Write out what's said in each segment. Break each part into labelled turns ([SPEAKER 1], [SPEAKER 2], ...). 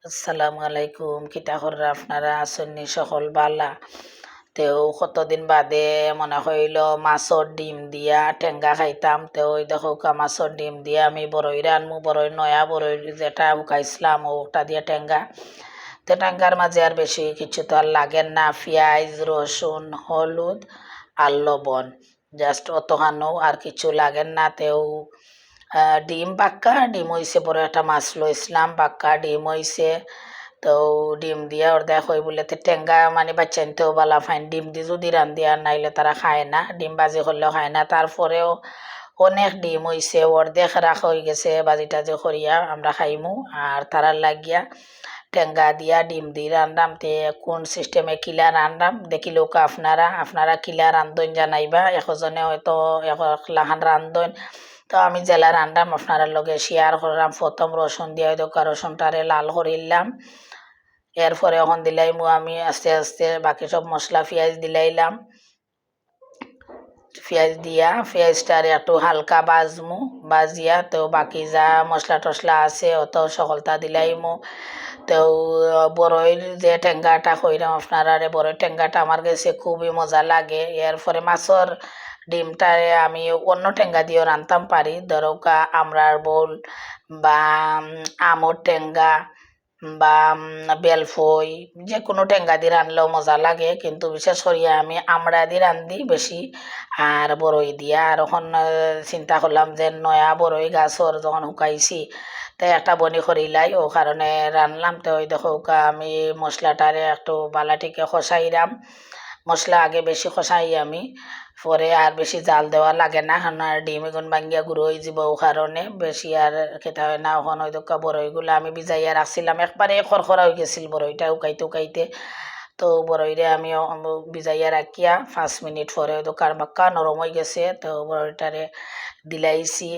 [SPEAKER 1] আসসালামু আলাইকুম, কিতা কররা আপনারা আসন্নি সকল বালা। তেও কতদিন বাদে মনে হইল মাছর ডিম দিয়া টেঙ্গা খাইতাম। তেও ওই দেখো মাছর ডিম দিয়া আমি বড়ই রানমু, বড়ই নয়া বড়ই যেটা উকাইছিলাম ওটা দিয়ে টেঙ্গা। তো টেঙ্গার মাঝে আর বেশি কিছু তো আর লাগেন না, পেঁয়াজ রসুন হলুদ আর লবণ, জাস্ট অতখানো আর কিছু লাগেন না। তেও ডিম পাক্কা ডিম হইছে, বড় একটা মাছ লইছিলাম, পাক্কা ডিম হইছে। তো ডিম দিয়া অর্ধেক হই বলে তো টেঙ্গা মানে বাচ্চা নিতেও বালা ফাইন, ডিম দি যদি রান্ধি আর নাইলে তারা খায় না, ডিম বাজি করলেও খায় না। তারপরেও অনেক ডিম হইছে, অর্ধেক রাখ হয়ে গেছে, বাজি টাজি করিয়া আমরা খাইমু। আর তারার লাগিয়া টেঙ্গা দিয়া ডিম দি রান্ধাম। তে কোন সিস্টেমে কিলা রান্ধাম দেখিলেও আপনারা আপনারা কিলা রান্ধন জানাইবা, একজনে হয়তো একলাখান রান্ধন। তো আমি জেলা রান্ধাম আপনার লগে শেয়ার করলাম। প্রথম রসুন দিয়ে দোকা রসুনটারে লাল করিলাম, এরপরে এখন দিলাইমু আমি আস্তে আস্তে বাকি সব মশলা, পেঁয়াজ দিলাইলাম, পেঁয়াজ দিয়া পেঁয়াজটারে একটু হালকা বাজমু, বাজিয়া তো বাকি যা মশলা টশলা আছে অত সকলটা দিলাইমু। তো বড়ইর যে টেঙ্গাটা কইরাম আপনারা, বড়ই টেঙ্গাটা আমার কাছে খুবই মজা লাগে। এরপরে মাছর ডিমটারে আমি অন্য টেঙ্গা দিয়েও রান্তাম পারি, ধরোকা আমরার বোল বা আমর টেঙ্গা বা বেলফই, যে কোনো টেঙ্গা দিয়ে রানলেও মজা লাগে, কিন্তু বিশেষ করিয়া আমি আমড়া দিয়ে রান্ধি বেশি আর বড়ই দিয়া। আর এখন চিন্তা করলাম যে নয়া বড়ই গাছর যখন শুকাইছি তাই একটা বনি করিলাই, ও কারণে রানলাম। তো ওই দেখো আমি মশলাটারে একটু বালাটিকে খসাইরাম, মশলা আগে বেশি খসাই আমি, পরে আর বেশি জাল দেওয়া লাগে না, কারণ আর ডিম এগুন ভাঙ্গিয়া গুঁড়ো হয়ে যাব, ও কারণে বেশি আর খেতে হয় না। ওখানে ওই দোকা বড়ইগুলো আমি ভিজাইয়া রাখছিলাম, একবারে খরখরা হয়ে গেছিল বড়ইটা উকাইতে উকাইতে। তো বড়ইরে আমি ভিজাইয়া রাখিয়া 5 মিনিট পরে দোকান বাক্কা নরম হয়ে গেছে, তো বড়ইটারে দিলাইছি।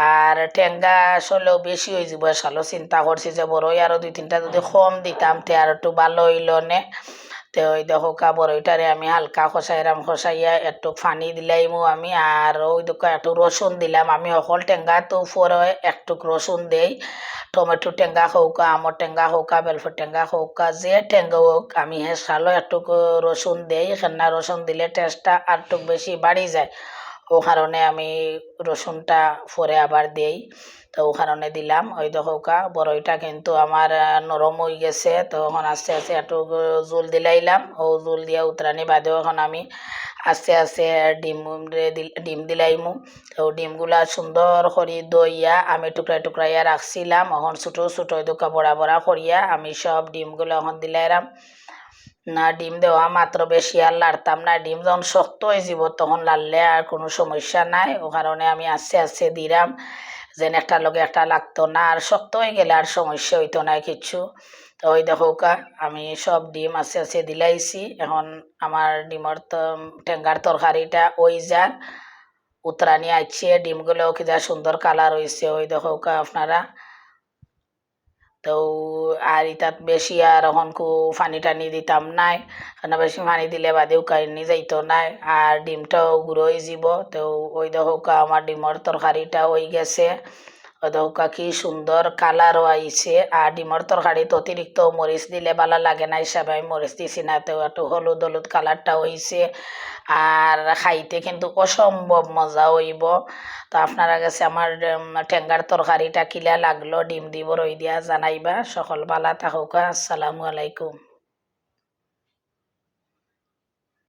[SPEAKER 1] আর টেঙ্গা আসলেও বেশি হয়ে যাব সালো, চিন্তা করছি যে বড়ই আরও 2-3টা যদি কম দিতাম তে আর একটু ভালো হইল নে। তো ওই দেখো বড়ইটারে আমি হালকা খসাইরাম, খসাইয়া একটু পানি দিলাইমু আমি, আর ওই দেখো একটু রসুন দিলাম আমি। অকল টেঙ্গা তো উপরে একটু রসুন দেই, টমেটো টেঙ্গা হৌকা, আমৰ টেঙ্গা হৌকা, বেলফুর টেঙ্গা হৌকা, যে টেঙ্গা হোক আমি সালো একটু রসুন দেই, কেননা রসুন দিলে টেস্টটা আর একটু বেশি বাড়ি যায়, ও কারণে আমি রসুনটা পরে আবার দেই। তো ও কারণে দিলাম। ওই দেখো বড়ইটা কিন্তু আমার নরম হয়ে গেছে, তো এখন আস্তে আস্তে একটু জল দিলাইলাম, ও জল দিয়া উতরানি বাদেও এখন আমি আস্তে আস্তে ডিম দিলাইমু। তো ডিমগুলা সুন্দর করে দইয়া আমি টুকরা টুকরাইয়া রাখছিলাম, এখন ছোটো ছোটো দোকা বড়া বড়া করিয়া আমি সব ডিমগুলো এখন দিলাইলাম। না ডিম দেওয়া মাত্র বেশি আর লাড়তাম না, ডিম যখন শক্ত হয়ে যাব তখন লাড়লে আর কোনো সমস্যা নাই, ও কারণে আমি আস্তে আস্তে দিলাম, যেন একটা লগে একটা লাগতো না, আর শক্ত হয়ে গেলে আর সমস্যা হইতো না কিচ্ছু। তো ওই দেখো আমি সব ডিম আস্তে আস্তে দিলাইছি। এখন আমার ডিমর টেঙ্গার তরকারিটা ওই যার উতরানি আছে, ডিমগুলো কি যা সুন্দর কালার হয়েছে, ওই দেখো আপনারা। তো আর ইতাত বেশি আর এখন পানি টানি দিতাম নাই, কারণ বেশি পানি দিলে বাদেও কাহিনী যাইতো নাই, আর ডিমটাও গুঁড়ো হয়ে যাব। তো ওই দেখো আমার ডিমর তরকারিটা হয়ে গেছে, ওই দেখো কি সুন্দর কালারও আইছে। আর ডিমর তরকারিত অতিরিক্ত মরিচ দিলে ভালো লাগে না হিসাবে আমি মরিচ দিছি না, তো একটু হলুদ হলুদ কালারটা হয়েছে, আর খাইতে কিন্তু অসম্ভব মজা হইব। তো আপনারা কাছে আমার টেঙ্গার তরকারিটা কিলা লাগলো ডিম দিব রই দিয়া জানাইবা। সকল বালা থাকুক, আসসালামু আলাইকুম।